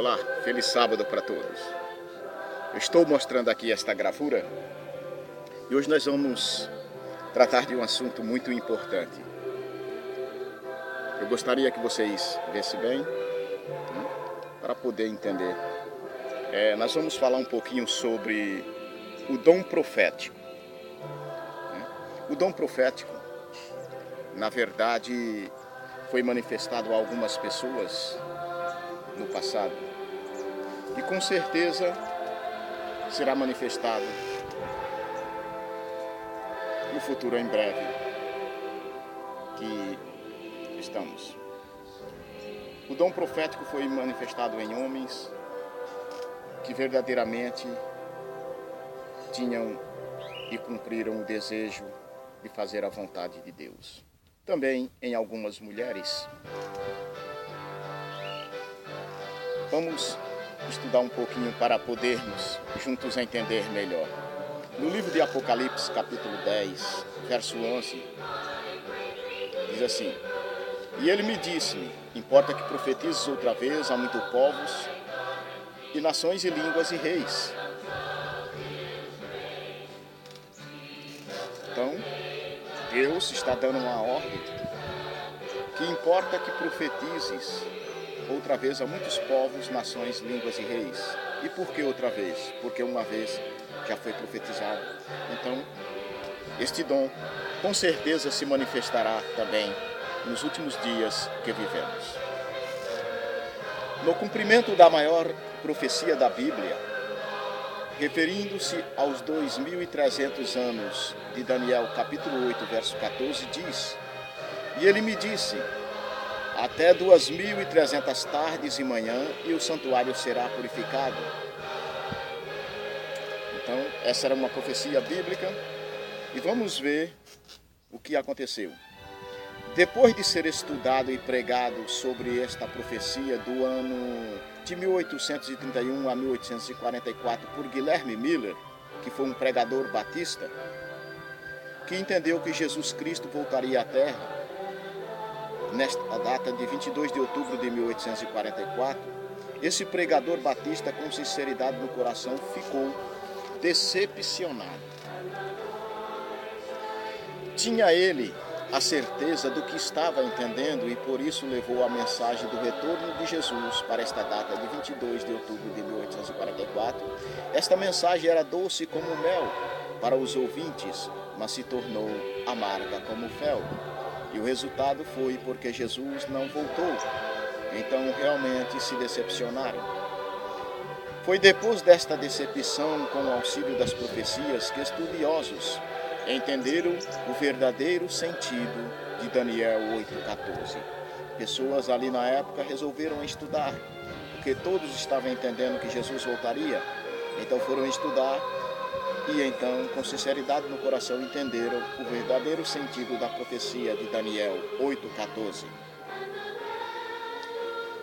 Olá, feliz sábado para todos. Eu estou mostrando aqui esta gravura e hoje nós vamos tratar de um assunto muito importante. Eu gostaria que vocês vissem bem, para poder entender. Nós vamos falar um pouquinho sobre o dom profético. O dom profético, na verdade, foi manifestado a algumas pessoas no passado e com certeza será manifestado no futuro em breve que estamos. O dom profético foi manifestado em homens que verdadeiramente tinham e cumpriram o desejo de fazer a vontade de Deus. Também em algumas mulheres. Vamos estudar um pouquinho para podermos juntos entender melhor. No livro de Apocalipse, capítulo 10, verso 11, diz assim: E ele me disse-me, importa que profetizes outra vez a muitos povos, e nações e línguas e reis. Então, Deus está dando uma ordem que importa que profetizes outra vez a muitos povos, nações, línguas e reis. E por que outra vez? Porque uma vez já foi profetizado. Então, este dom com certeza se manifestará também nos últimos dias que vivemos. No cumprimento da maior profecia da Bíblia, referindo-se aos 2.300 anos de Daniel, capítulo 8, verso 14, diz: E ele me disse, até 2.300 tardes e manhã, e o santuário será purificado. Então, essa era uma profecia bíblica, e vamos ver o que aconteceu. Depois de ser estudado e pregado sobre esta profecia do ano de 1831 a 1844 por Guilherme Miller, que foi um pregador batista, que entendeu que Jesus Cristo voltaria à Terra, nesta data de 22 de outubro de 1844, esse pregador batista, com sinceridade no coração, ficou decepcionado. Tinha ele a certeza do que estava entendendo e por isso levou a mensagem do retorno de Jesus para esta data de 22 de outubro de 1844. Esta mensagem era doce como mel para os ouvintes, mas se tornou amarga como fel. E o resultado foi porque Jesus não voltou. Então realmente se decepcionaram. Foi depois desta decepção, com o auxílio das profecias, que estudiosos entenderam o verdadeiro sentido de Daniel 8,14. Pessoas ali na época resolveram estudar, porque todos estavam entendendo que Jesus voltaria. Então foram estudar e então, com sinceridade no coração, entenderam o verdadeiro sentido da profecia de Daniel 8,14.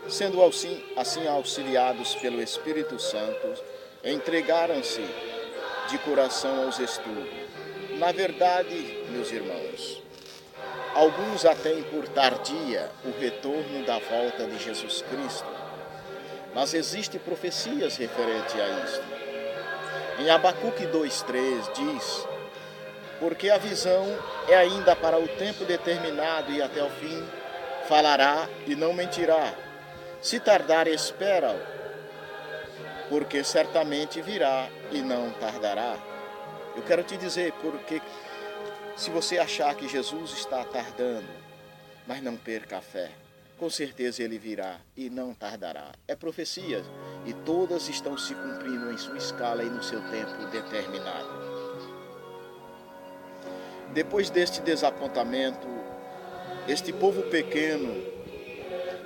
Sendo assim auxiliados pelo Espírito Santo, entregaram-se de coração aos estudos. Na verdade, meus irmãos, alguns até por tardia o retorno da volta de Jesus Cristo, mas existem profecias referentes a isto. Em Abacuque 2,3 diz: Porque a visão é ainda para o tempo determinado e até o fim falará e não mentirá. Se tardar, espera-o, porque certamente virá e não tardará. Eu quero te dizer, porque se você achar que Jesus está tardando, mas não perca a fé, com certeza ele virá e não tardará. É profecia e todas estão se cumprindo em sua escala e no seu tempo determinado. Depois deste desapontamento, este povo pequeno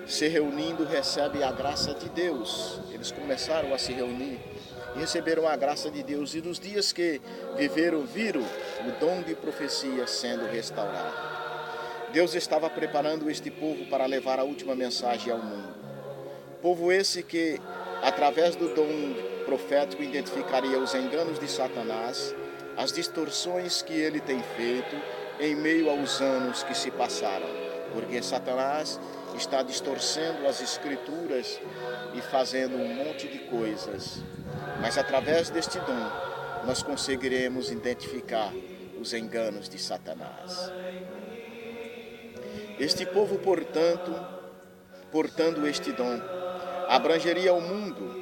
se reunindo recebe a graça de Deus. Eles começaram a se reunir e receberam a graça de Deus, e nos dias que viveram, viram o dom de profecia sendo restaurado. Deus estava preparando este povo para levar a última mensagem ao mundo. Povo esse que, através do dom profético, identificaria os enganos de Satanás, as distorções que ele tem feito em meio aos anos que se passaram. Porque Satanás, está distorcendo as Escrituras e fazendo um monte de coisas. Mas através deste dom, nós conseguiremos identificar os enganos de Satanás. Este povo, portando este dom, abrangeria o mundo.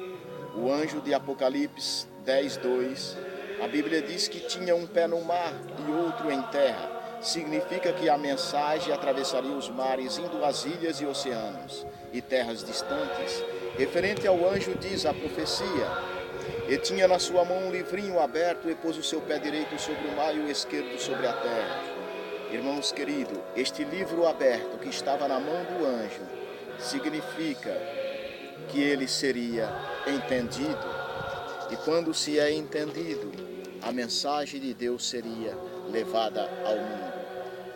O anjo de Apocalipse 10:2, a Bíblia diz que tinha um pé no mar e outro em terra. Significa que a mensagem atravessaria os mares, indo às ilhas e oceanos e terras distantes. Referente ao anjo diz a profecia: e tinha na sua mão um livrinho aberto e pôs o seu pé direito sobre o mar e o esquerdo sobre a terra. Irmãos queridos, este livro aberto que estava na mão do anjo significa que ele seria entendido. E quando se é entendido, a mensagem de Deus seria levada ao mundo,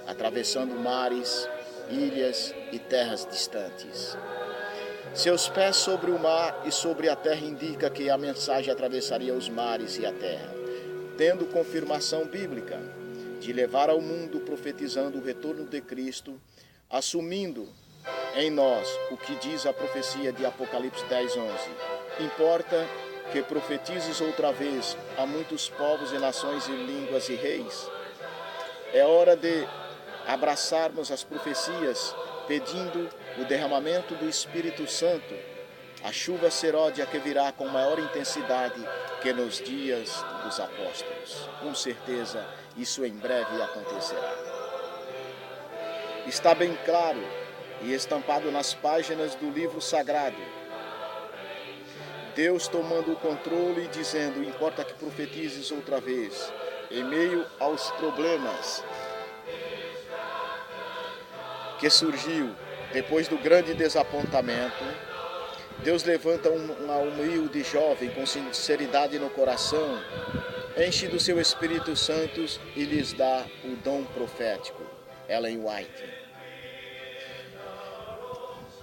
atravessando mares, ilhas e terras distantes. Seus pés sobre o mar e sobre a terra indica que a mensagem atravessaria os mares e a terra, tendo confirmação bíblica de levar ao mundo profetizando o retorno de Cristo, assumindo em nós o que diz a profecia de Apocalipse 10:11. Importa que profetizes outra vez a muitos povos e nações e línguas e reis. É hora de abraçarmos as profecias, pedindo o derramamento do Espírito Santo, a chuva seródia que virá com maior intensidade que nos dias dos apóstolos. Com certeza, isso em breve acontecerá. Está bem claro e estampado nas páginas do livro sagrado, Deus tomando o controle e dizendo: importa que profetizes outra vez. Em meio aos problemas que surgiu depois do grande desapontamento, Deus levanta uma humilde jovem com sinceridade no coração, enche do seu Espírito Santo e lhes dá o dom profético. Ellen White.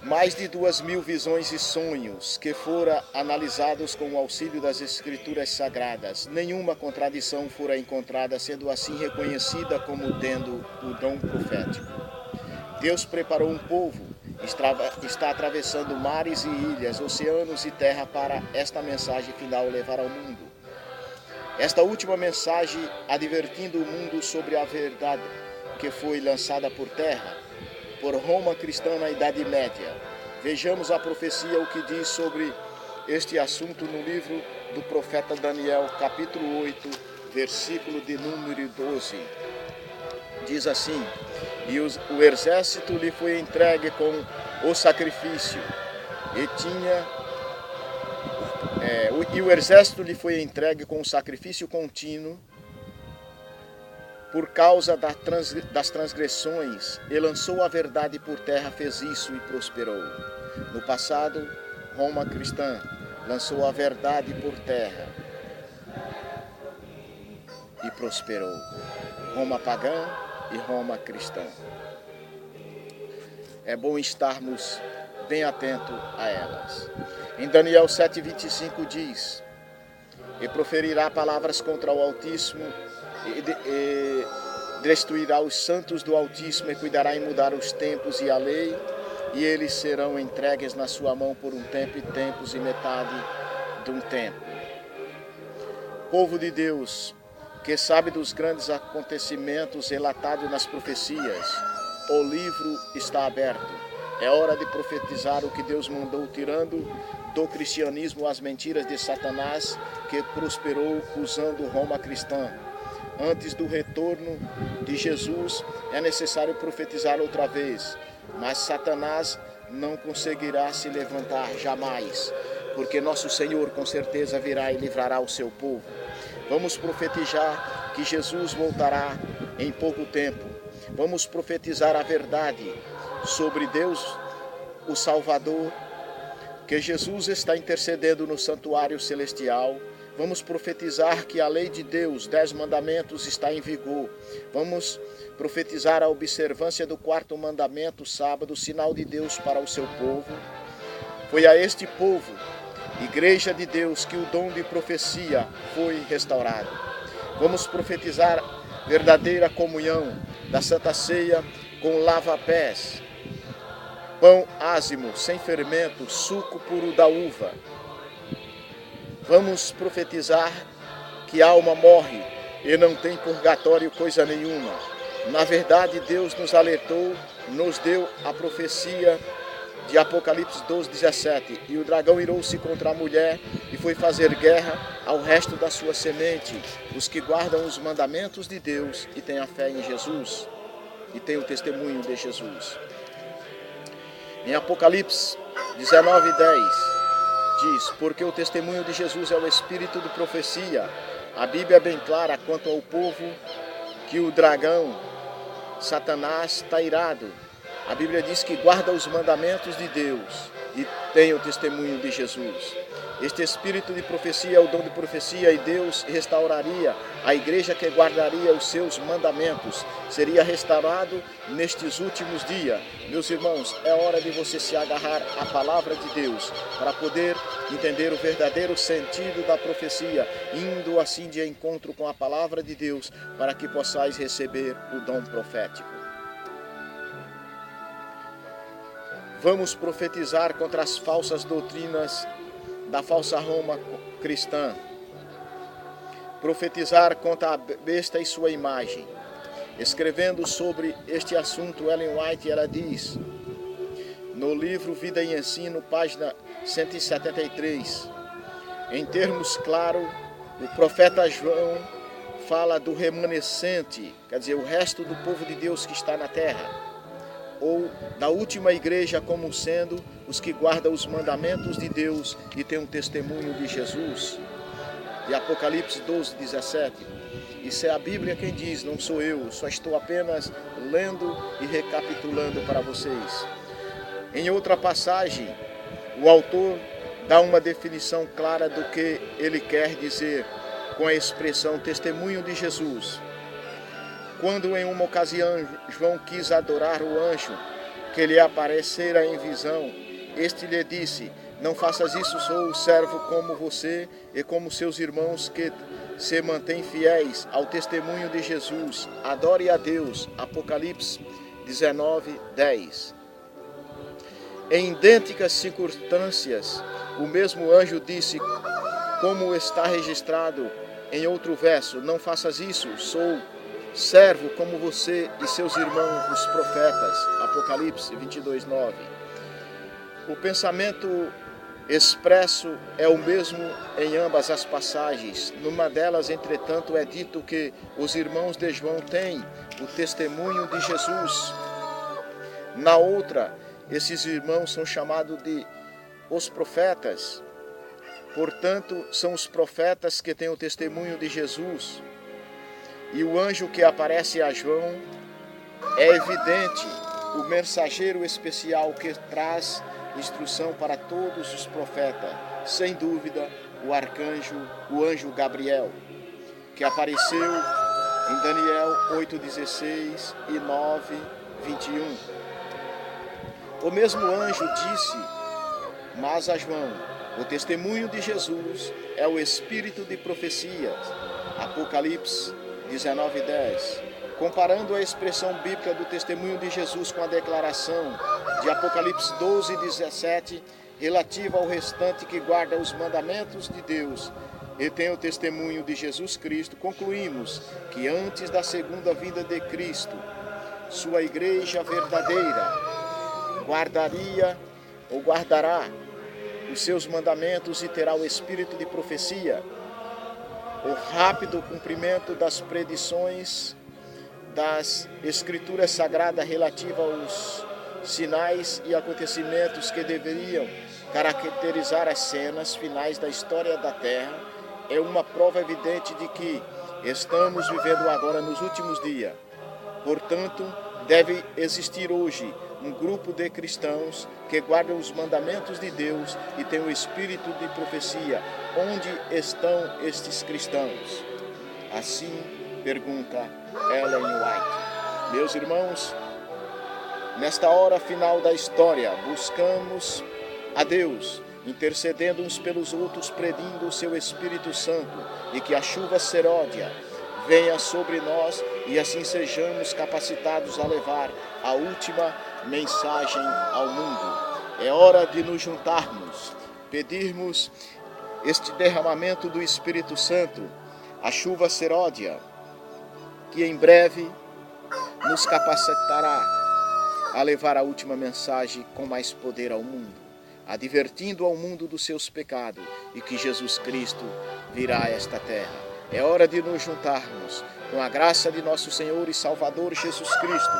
Mais de 2.000 visões e sonhos que foram analisados com o auxílio das Escrituras Sagradas. Nenhuma contradição fora encontrada, sendo assim reconhecida como tendo o dom profético. Deus preparou um povo, está atravessando mares e ilhas, oceanos e terra para esta mensagem final levar ao mundo. Esta última mensagem advertindo o mundo sobre a verdade que foi lançada por terra, por Roma cristã na Idade Média. Vejamos a profecia, o que diz sobre este assunto no livro do profeta Daniel, capítulo 8, versículo de número 12. Diz assim: e o exército lhe foi entregue com o sacrifício, e o exército lhe foi entregue com o sacrifício contínuo, por causa das transgressões, e lançou a verdade por terra, fez isso e prosperou. No passado, Roma cristã lançou a verdade por terra e prosperou. Roma pagã e Roma cristã. É bom estarmos bem atentos a elas. Em Daniel 7:25 diz: e proferirá palavras contra o Altíssimo, e destruirá os santos do Altíssimo, e cuidará em mudar os tempos e a lei, e eles serão entregues na sua mão por um tempo e tempos e metade de um tempo. Povo de Deus, que sabe dos grandes acontecimentos relatados nas profecias, o livro está aberto. É hora de profetizar o que Deus mandou, tirando do cristianismo as mentiras de Satanás, que prosperou usando Roma cristã. Antes do retorno de Jesus, é necessário profetizar outra vez, mas Satanás não conseguirá se levantar jamais, porque nosso Senhor com certeza virá e livrará o seu povo. Vamos profetizar que Jesus voltará em pouco tempo. Vamos profetizar a verdade sobre Deus, o Salvador, que Jesus está intercedendo no santuário celestial. Vamos profetizar que a lei de Deus, 10 mandamentos, está em vigor. Vamos profetizar a observância do 4º mandamento, sábado, sinal de Deus para o seu povo. Foi a este povo, Igreja de Deus, que o dom de profecia foi restaurado. Vamos profetizar verdadeira comunhão da Santa Ceia com lava-pés. pão ázimo, sem fermento, suco puro da uva. Vamos profetizar que a alma morre e não tem purgatório coisa nenhuma. Na verdade, Deus nos alertou, nos deu a profecia de Apocalipse 12:17. E o dragão irou-se contra a mulher e foi fazer guerra ao resto da sua semente, os que guardam os mandamentos de Deus e têm a fé em Jesus e têm o testemunho de Jesus. Em Apocalipse 19:10 diz: porque o testemunho de Jesus é o espírito de profecia. A Bíblia é bem clara quanto ao povo que o dragão, Satanás, está irado. A Bíblia diz que guarda os mandamentos de Deus e tem o testemunho de Jesus. Este espírito de profecia é o dom de profecia, e Deus restauraria a igreja que guardaria os seus mandamentos. Seria restaurado nestes últimos dias. Meus irmãos, é hora de você se agarrar à palavra de Deus para poder entender o verdadeiro sentido da profecia, indo assim de encontro com a palavra de Deus, para que possais receber o dom profético. Vamos profetizar contra as falsas doutrinas da falsa Roma cristã. Profetizar contra a besta e sua imagem. Escrevendo sobre este assunto, Ellen White, ela diz, no livro Vida e Ensino, página 173, em termos claros, o profeta João fala do remanescente, quer dizer, o resto do povo de Deus que está na terra, ou da última igreja como sendo os que guardam os mandamentos de Deus e têm um testemunho de Jesus. De Apocalipse 12:17. Isso é a Bíblia quem diz, não sou eu, só estou apenas lendo e recapitulando para vocês. Em outra passagem, o autor dá uma definição clara do que ele quer dizer com a expressão testemunho de Jesus. Quando em uma ocasião João quis adorar o anjo que lhe aparecera em visão, este lhe disse, não faças isso, sou servo como você e como seus irmãos que se mantêm fiéis ao testemunho de Jesus. Adore a Deus. Apocalipse 19:10. Em idênticas circunstâncias, o mesmo anjo disse, como está registrado em outro verso, não faças isso, sou servo como você e seus irmãos, os profetas. Apocalipse 22:9. O pensamento expresso é o mesmo em ambas as passagens. Numa delas, entretanto, é dito que os irmãos de João têm o testemunho de Jesus. Na outra, esses irmãos são chamados de os profetas. Portanto, são os profetas que têm o testemunho de Jesus. E o anjo que aparece a João é evidente, o mensageiro especial que traz instrução para todos os profetas, sem dúvida, o anjo Gabriel, que apareceu em Daniel 8:16 e 9:21. O mesmo anjo disse, mas a João, o testemunho de Jesus é o espírito de profecias. Apocalipse 19:10. Comparando a expressão bíblica do testemunho de Jesus com a declaração de Apocalipse 12:17, relativa ao restante que guarda os mandamentos de Deus e tem o testemunho de Jesus Cristo, concluímos que antes da segunda vinda de Cristo, sua igreja verdadeira guardará os seus mandamentos e terá o espírito de profecia, o rápido cumprimento das predições das Escrituras Sagradas relativa aos sinais e acontecimentos que deveriam caracterizar as cenas finais da história da Terra, é uma prova evidente de que estamos vivendo agora nos últimos dias. Portanto, deve existir hoje um grupo de cristãos que guardam os mandamentos de Deus e têm o espírito de profecia. Onde estão estes cristãos? Assim pergunta Ellen White. Meus irmãos, nesta hora final da história, buscamos a Deus, intercedendo uns pelos outros, pedindo o seu Espírito Santo, e que a chuva seródia venha sobre nós e assim sejamos capacitados a levar a última mensagem ao mundo. É hora de nos juntarmos, pedirmos este derramamento do Espírito Santo, a chuva seródia, que em breve nos capacitará a levar a última mensagem com mais poder ao mundo, advertindo ao mundo dos seus pecados e que Jesus Cristo virá a esta terra. É hora de nos juntarmos com a graça de nosso Senhor e Salvador Jesus Cristo,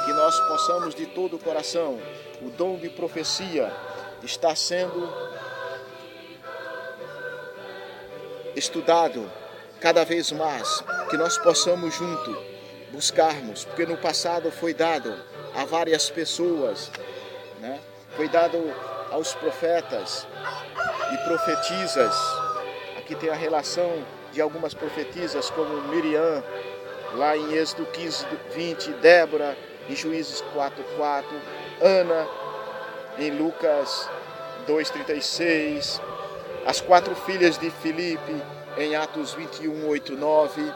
que nós possamos de todo o coração. O dom de profecia está sendo estudado cada vez mais, que nós possamos juntos buscarmos, porque no passado foi dado a várias pessoas, né? Foi dado aos profetas e profetisas. Aqui tem a relação de algumas profetisas, como Miriam, lá em Êxodo 15, 20, Débora, em Juízes 4:4, Ana, em Lucas 2:36, as 4 filhas de Filipe, em Atos 21, 8, 9,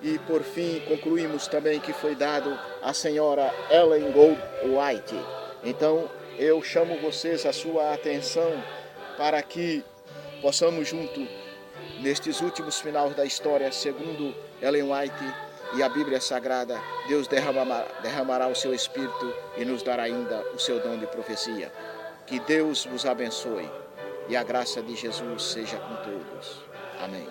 e por fim concluímos também que foi dado à senhora Ellen G. White. Então eu chamo vocês a sua atenção para que possamos junto, nestes últimos finais da história, segundo Ellen White e a Bíblia Sagrada, Deus derramará o seu Espírito e nos dará ainda o seu dom de profecia. Que Deus vos abençoe e a graça de Jesus seja com todos. Amém.